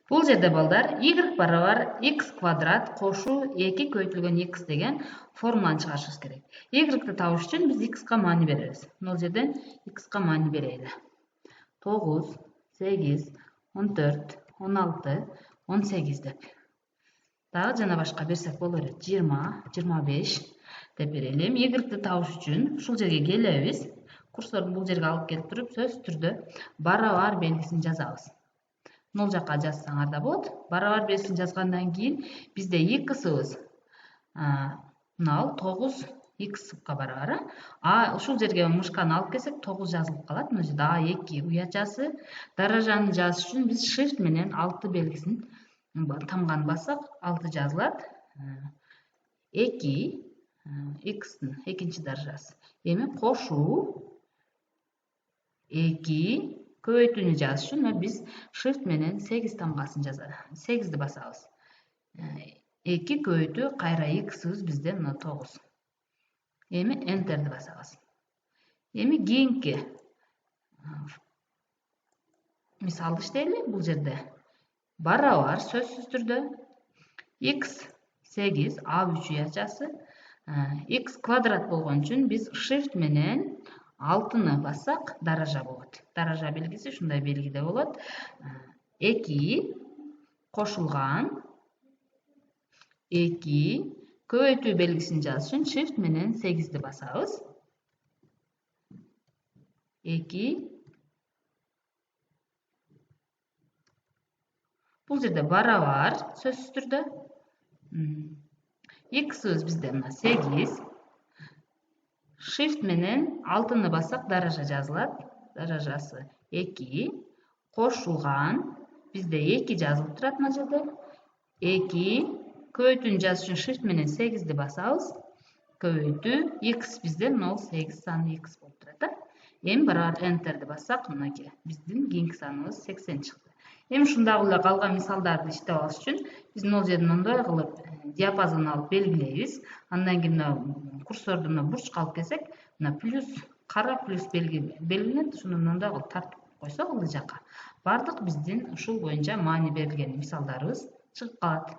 Бул жерде балдар y барабар x квадрат кошу 2 көйтүлгөн x деген формуланы чыгарышыбыз керек. Y-ті табыш үчүн биз x-ка маани беребиз. Бул жерден x-ка маани берели. 9, 8, 14, 16, 18 деп. Дагы жана башка берсек боло берет. 20, 25 деп берели. Y-ті табыш үчүн ушул жерге келебиз. Курсорду бул жерге алып келип туруп, сөзсүз түрдө барабар белгисин жазабыз. 0 жакка жазсаңар да болот. Барабар белгисин жазгандан кийин бизде x-ыбыз мынау 9 x-ка барабар. Ушул жерге мышканы алып келсек 9 жазылып калат. Мына жерде A2 уячасы. Даражаны жазыш үчүн биз shift менен 6 белгисин тамганы бассак 6 жазылат. 2 x-тин экинчи даражасы. Эми кошуу 2 көбөйтүүнү жазыш үчүн биз shift менен 8 тамгасын жазабыз. 8ди басабыз. 2 көбөйтүү кайра x-ыбыз бизде мына 9. Эми enterди басабыз. Эми кийинки мисалды иштейли. Бул жерде барабар сөзсүз түрдө x 8 A3 уячасы x квадрат болгон үчүн биз shift менен 6-ны бассак даража болот. Даража белгиси ушундай белгиде болот. 2 кошулган 2 көбөйтүү белгисин жазыш үчүн shift менен 8ди басабыз. 2 бул жерде барабар сөзсүз түрдө x-ыбыз бизде мына 8 shift менен 6-ны бассак даража жазылат. Даражасы 2 кошулган бизде 2 жазылып турат мына жерде. 2 көбөйтүүнү жазыш үчүн shift менен 8ди басабыз. Көбөйтүү x бизде 8 саны x болуп турат. Эми барабар enterди бассак, мынакей биздин кийинки саныбыз 80 чыкты. Эми ушундагы эле калган мисалдарды иштеп алыш үчүн биз могул жерден мындай кылып диапазон алып белгилейбиз. Андан кийин мына курсорду мына бурчка алып келсек, мына плюс кара плюс белгиленет. Ушуну мындай кылып тартып койсок ылдый жакка бардык биздин ушул боюнча маани берилген мисалдарыбыз чыгып калат.